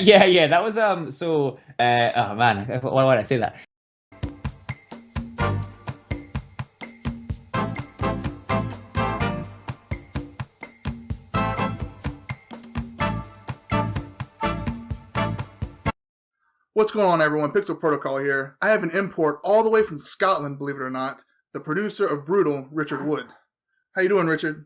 Yeah. That was So, oh man, why did I say that? What's going on, everyone? PixelProtocol here. I have an import all the way from Scotland, believe it or not. The producer of Brutal, Richard Wood. How you doing, Richard?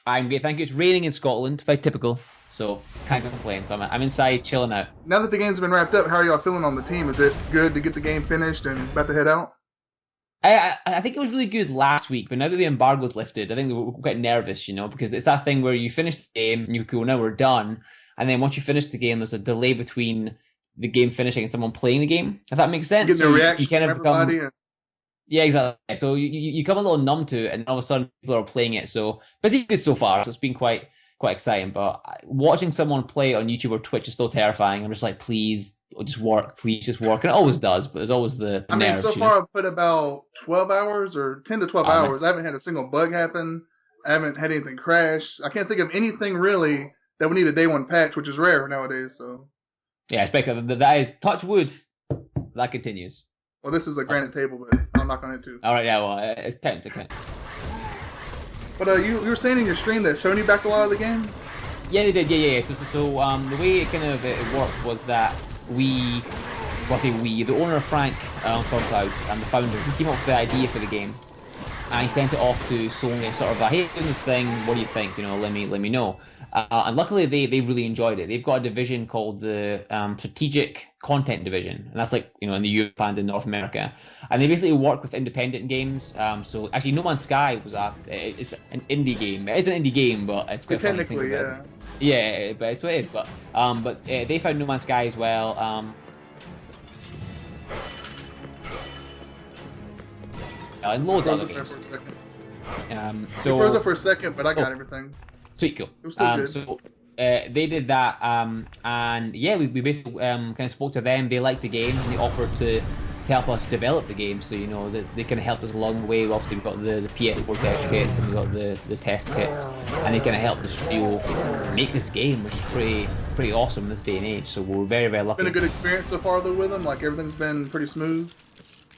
I'm great, thank you. It's raining in Scotland, very typical. So can't complain. So I'm inside chilling out. Now that the game's been wrapped up, how are y'all feeling on the team? Is it good to get the game finished and about to head out? I think it was really good last week, but now that the embargo's lifted, I think we're quite nervous, because it's that thing where you finish the game and you go, now we're done, and then once you finish the game, there's a delay between the game finishing and someone playing the game. If that makes sense. Getting a reaction you kind of from everybody. become, yeah, exactly. So you come a little numb to it, and all of a sudden people are playing it. So, but it's good so far. So it's been quite exciting. But watching someone play it on YouTube or Twitch is still terrifying. I'm just like, please just work, and it always does. But there's always the nerves. So far I've put about 12 hours or 10 to 12 hours. Nice. I haven't had a single bug happen. I haven't had anything crash. I can't think of anything really that would need a day one patch, which is rare nowadays. So. Yeah, I expect that is touch wood. That continues. Well, this is a granite table, but I'm not going to. All right, yeah, well, it counts. But you were saying in your stream that Sony backed a lot of the game? Yeah, they did, yeah. So the way it worked was that the owner of Frank on Stormcloud and the founder, he came up with the idea for the game. And he sent it off to Sony, sort of like, hey, doing this thing, what do you think? Let me know. And luckily, they really enjoyed it. They've got a division called the Strategic Content Division, and that's like in the Europe and in North America. And they basically work with independent games. So actually, No Man's Sky it's an indie game. It's an indie game, but it's quite technically, yeah. Yeah, but it's what it is. But they found No Man's Sky as well. And loads of other games. So you froze up for a second, but I got everything. Sweet, cool. It was still good. So they did that, and yeah, we basically kind of spoke to them. They liked the game, and they offered to help us develop the game. So that they kind of helped us along the way. Obviously, we've got the PS4 test kits, and we got the test kits, and they kind of helped the studio make this game, which is pretty awesome in this day and age. So we're very lucky. It's been a good experience so far, though, with them. Like everything's been pretty smooth.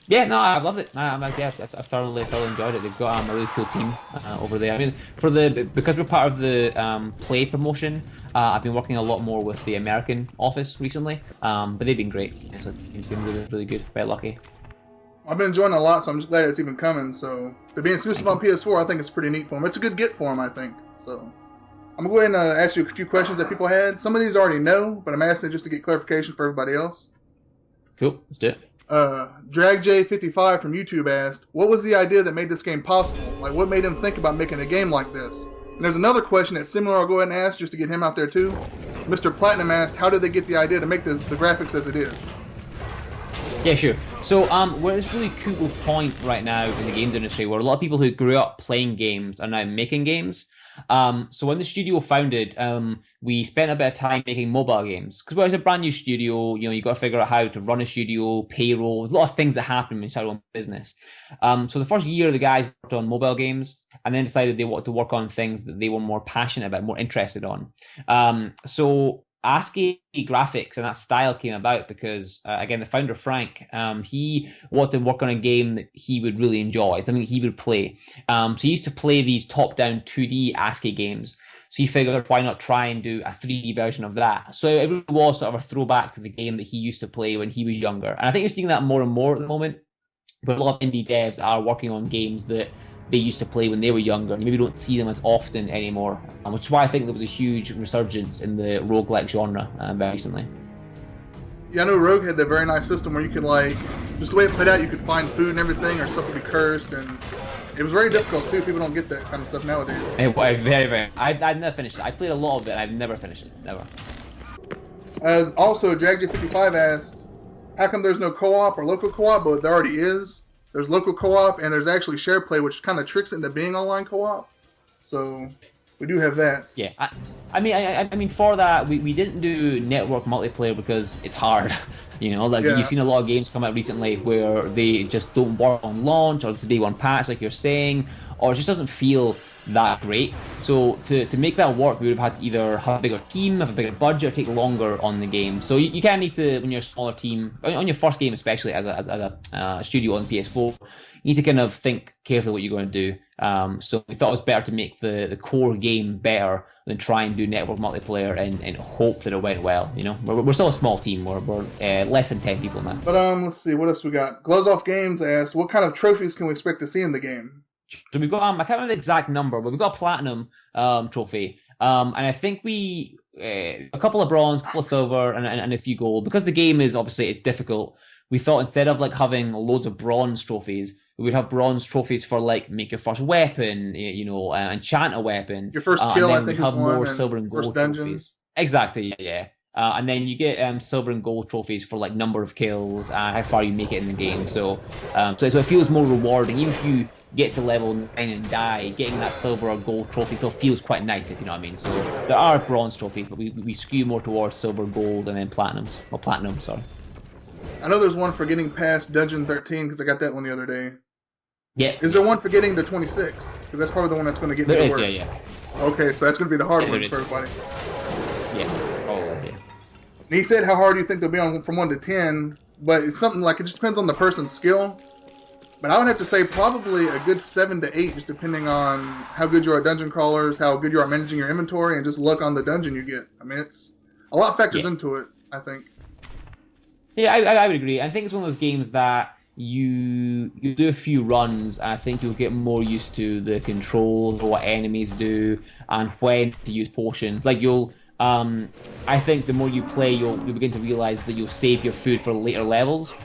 Yeah, no, I've loved it. I've thoroughly enjoyed it. They've got a really cool team over there. I mean, because we're part of the Play promotion, I've been working a lot more with the American office recently. But they've been great. It's been really good. Very lucky. I've been enjoying it a lot, so I'm just glad it's even coming. So, to be exclusive on PS4, I think it's pretty neat for them. It's a good get for them, I think. So, I'm going to go ahead and ask you a few questions that people had. Some of these I already know, but I'm asking just to get clarification for everybody else. Cool, let's do it. DragJ55 from YouTube asked, what was the idea that made this game possible? Like, what made him think about making a game like this? And there's another question that's similar I'll go ahead and ask just to get him out there too. Mr. Platinum asked, how did they get the idea to make the graphics as it is? Yeah, sure. So, we're at this really cool point right now in the games industry where a lot of people who grew up playing games are now making games. So when the studio founded, we spent a bit of time making mobile games because it's a brand new studio. You got to figure out how to run a studio, payroll. There's a lot of things that happen when you start on business. So the first year, the guys worked on mobile games, and then decided they wanted to work on things that they were more passionate about, more interested on. So ASCII graphics and that style came about because, again, the founder, Frank, he wanted to work on a game that he would really enjoy, something he would play. So he used to play these top-down 2D ASCII games. So he figured, why not try and do a 3D version of that? So it really was sort of a throwback to the game that he used to play when he was younger. And I think you're seeing that more and more at the moment. But a lot of indie devs are working on games that they used to play when they were younger. You maybe don't see them as often anymore, which is why I think there was a huge resurgence in the roguelike genre very recently. Yeah, I know Rogue had that very nice system where you could, like, just the way it played out, you could find food and everything, or stuff would be cursed, and it was very difficult too. People don't get that kind of stuff nowadays. It was very. I've never finished it. I played a lot of it. I've never finished it. Never. Also, JagJ55 asked, how come there's no co-op or local co-op? But there already is. There's local co-op, and there's actually share play, which kind of tricks it into being online co-op. So we do have that. Yeah, I mean, for that, we didn't do network multiplayer because it's hard. You've seen a lot of games come out recently where they just don't work on launch, or it's a day one patch, like you're saying, or it just doesn't feel that great. So to make that work, we would have had to either have a bigger team, have a bigger budget, or take longer on the game. So you kind of need to, when you're a smaller team, on your first game especially as a studio on PS4, you need to kind of think carefully what you're going to do. So we thought it was better to make the core game better than try and do network multiplayer and hope that it went well. You know, we're still a small team. We're less than 10 people now. But let's see, what else we got? Gloves Off Games asked, what kind of trophies can we expect to see in the game? So we've got I can't remember the exact number, but we've got a platinum trophy, and I think we a couple of bronze, a couple of silver, and a few gold. Because the game is obviously it's difficult, we thought instead of like having loads of bronze trophies, we would have bronze trophies for like make your first weapon, you know, enchant a weapon. Your first kill, and then I think, we'd have is one, more silver and gold trophies. Exactly, yeah. And then you get silver and gold trophies for like number of kills and how far you make it in the game. So it feels more rewarding. Even if you get to level 9 and die, getting that silver or gold trophy still feels quite nice, if you know what I mean. So there are bronze trophies, but we skew more towards silver, gold, and then platinums. Well, platinum, sorry. I know there's one for getting past Dungeon 13 because I got that one the other day. Yeah. Is there one for getting to 26? Because that's probably the one that's going to get me to work. Yeah. Okay, so that's going to be the hard one for everybody. Yeah. Oh, yeah. And he said how hard do you think they'll be on from 1 to 10, but it's something like it just depends on the person's skill. But I would have to say probably a good 7 to 8, just depending on how good you are at dungeon crawlers, how good you are at managing your inventory, and just luck on the dungeon you get. I mean, it's a lot factors into it, I think. Yeah, I would agree. I think it's one of those games that you do a few runs, and I think you'll get more used to the controls, what enemies do, and when to use potions. Like I think the more you play, you'll begin to realize that you'll save your food for later levels.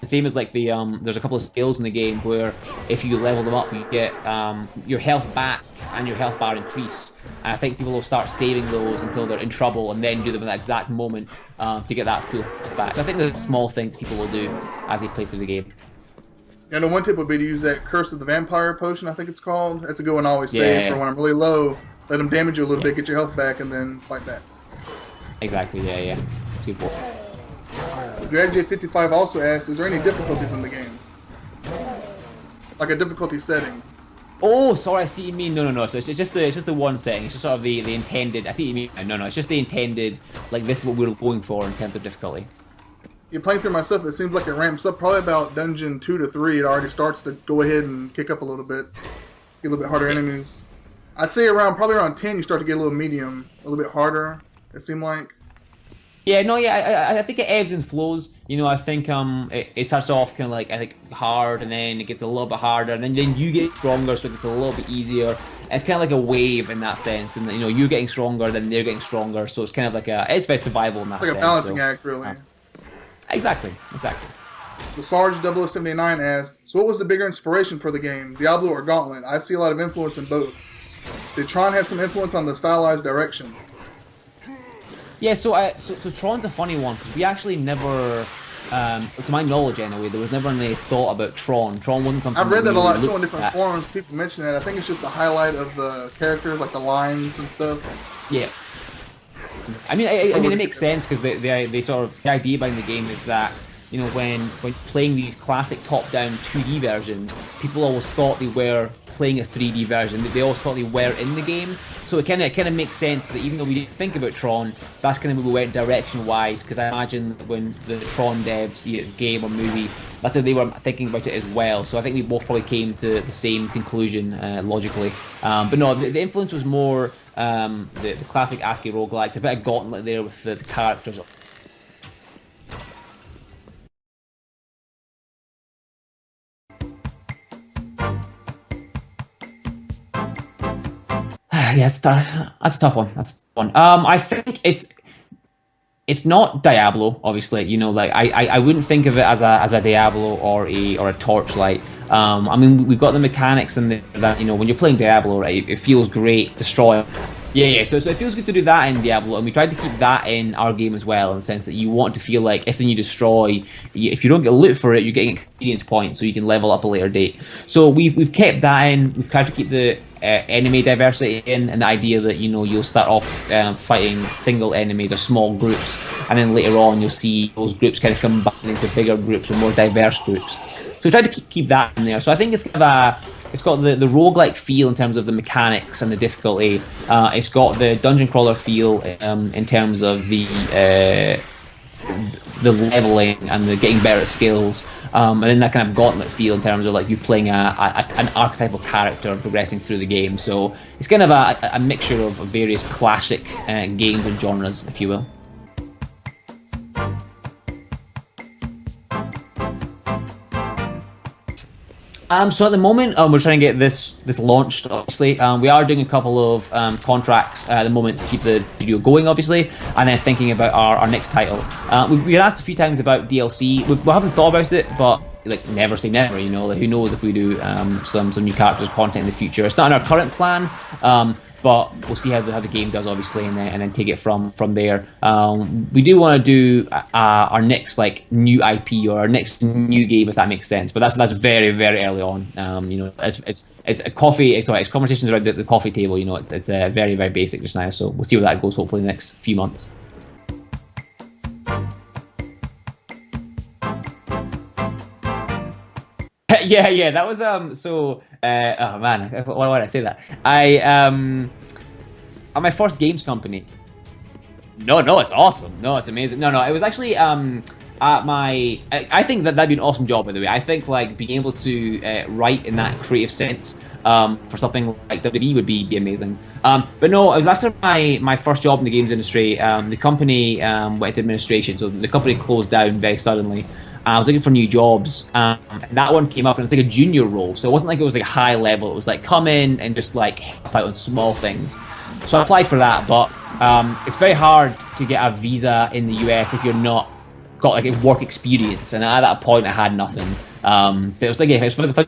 The same as like there's a couple of skills in the game where if you level them up, you get your health back and your health bar increased. And I think people will start saving those until they're in trouble and then do them at that exact moment to get that full health back. So I think there's small things people will do as they play through the game. Yeah, no, one tip would be to use that Curse of the Vampire potion, I think it's called. That's a good one to always save for when I'm really low. Let them damage you a little bit, get your health back, and then fight back. Exactly, yeah. It's a good point. DragJ55 also asks, is there any difficulties in the game? Like a difficulty setting? Oh, sorry, I see what you mean. No. So it's just the one setting. It's just sort of the intended. I see what you mean. No. It's just the intended. Like this is what we're going for in terms of difficulty. You're playing through myself. It seems like it ramps up. Probably about dungeon 2 to 3. It already starts to go ahead and kick up a little bit. Get a little bit harder enemies. I'd say probably around 10. You start to get a little medium, a little bit harder. It seemed like. Yeah, I think it ebbs and flows. You know, I think it starts off kind of like I think hard, and then it gets a little bit harder, and then you get stronger, so it gets a little bit easier. It's kind of like a wave in that sense, and you know you're getting stronger, then they're getting stronger, so it's kind of like it's very survival in that sense. Like a balancing act, really. Exactly. The Sarge 0079 asked, so what was the bigger inspiration for the game, Diablo or Gauntlet? I see a lot of influence in both. Did Tron have some influence on the stylized direction? Yeah, so Tron's a funny one because we actually never, to my knowledge anyway, there was never any thought about Tron. Tron wasn't something. I've read that a lot too on different forums. People mention it. I think it's just the highlight of the characters, like the lines and stuff. Yeah. I mean, it makes sense because they sort of the idea behind the game is that you know when playing these classic top-down 2D versions, people always thought they were playing a 3D version. They always thought they were in the game. So it kind of makes sense that even though we didn't think about Tron, that's kind of where we went direction-wise. Because I imagine when the Tron devs, game or movie, that's how they were thinking about it as well. So I think we both probably came to the same conclusion logically. But no, the influence was more the classic ASCII roguelikes, a bit of Gauntlet there with the characters. Yeah, that's a tough one. I think it's not Diablo, obviously. You know, like I wouldn't think of it as a Diablo or a Torchlight. I mean, we've got the mechanics and that you know when you're playing Diablo, right? It feels great destroying. Yeah. So it feels good to do that in Diablo, and we tried to keep that in our game as well, in the sense that you want to feel like if you destroy, if you don't get loot for it, you're getting experience points, so you can level up a later date. So we've kept that in. We've tried to keep the enemy diversity in, and the idea that you know you'll start off fighting single enemies or small groups, and then later on you'll see those groups kind of combine into bigger groups or more diverse groups. So we tried to keep that in there. So I think it's kind of the roguelike feel in terms of the mechanics and the difficulty. It's got the dungeon crawler feel in terms of the leveling and the getting better at skills, and then that kind of gauntlet feel in terms of like you playing an archetypal character progressing through the game. So it's kind of a mixture of various classic games and genres, if you will. So at the moment, we're trying to get this launched. Obviously, we are doing a couple of contracts at the moment to keep the studio going, obviously, and then thinking about our next title. We've been asked a few times about DLC. We haven't thought about it, but like never say never. You know, like who knows if we do some new characters content in the future. It's not in our current plan. But we'll see how the game does, obviously, and then take it from there. We do want to do our next like new IP or our next new game, if that makes sense. But that's very very early on. You know, it's a coffee. It's conversations around the coffee table. You know, it's very very basic just now. So we'll see where that goes. Hopefully, in the next few months. Yeah, that was so oh man, why did I say that? At my first games company. No, it's awesome. No, it's amazing. No, it was actually at my I think that'd be an awesome job, by the way. I think like being able to write in that creative sense for something like WWE would be amazing. But no, it was after my first job in the games industry. The company went into administration, so the company closed down very suddenly. I was looking for new jobs, and that one came up, and it's like a junior role, so it wasn't like it was like high level. It was like come in and just like help out on small things. So I applied for that, but it's very hard to get a visa in the US if you're not got like a work experience, and at that point I had nothing. But it was like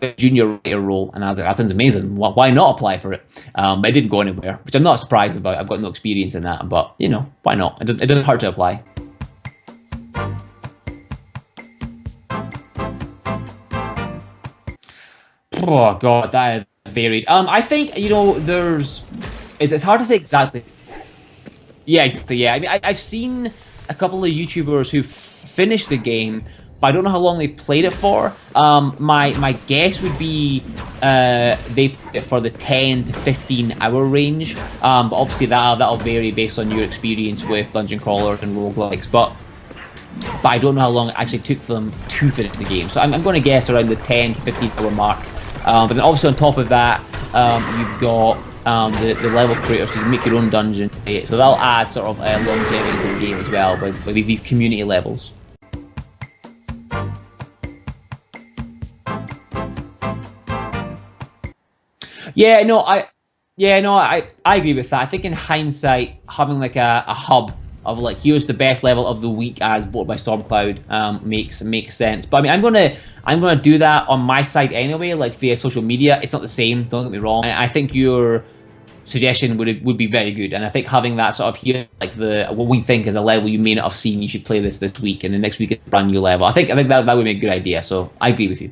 a junior writer role, and I was like, that sounds amazing. Why not apply for it? But it didn't go anywhere, which I'm not surprised about. I've got no experience in that, but you know, why not? It doesn't hurt to apply. Oh god, that is varied. I think you know it's hard to say exactly. Yeah, exactly. Yeah, I mean, I've seen a couple of YouTubers who finished the game, but I don't know how long they've played it for. My guess would be they played it for the 10 to 15 hour range. But obviously that'll vary based on your experience with dungeon crawlers and roguelikes. But I don't know how long it actually took them to finish the game. So I'm going to guess around the 10 to 15 hour mark. But then obviously on top of that, you've got the level creator, so you make your own dungeon. So that'll add sort of longevity to the game as well with these community levels. I agree with that. I think in hindsight, having like a hub of like here's the best level of the week as voted by Stormcloud makes sense. But I mean, I'm gonna do that on my side anyway, like via social media. It's not the same. Don't get me wrong. I think your suggestion would be very good, and I think having that sort of here, like what we think is a level you may not have seen, you should play this week, and the next week it's a brand new level. I think that would be a good idea. So I agree with you.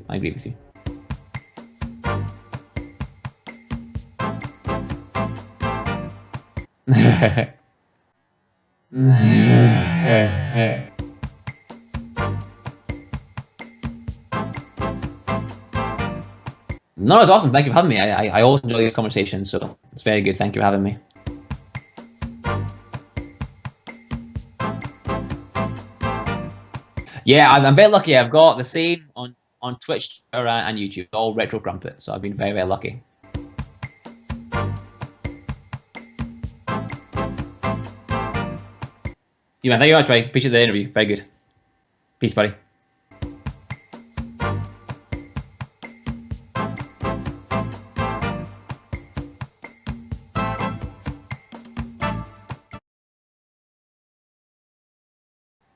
No, it's awesome. Thank you for having me. I always enjoy these conversations, so it's very good. Thank you for having me. Yeah, I'm very lucky. I've got the same on Twitch, Twitter, and YouTube, all retro Crumpet. So I've been very, very lucky. Yeah, man, thank you very much, buddy. Appreciate the interview. Very good. Peace, buddy.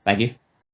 Thank you.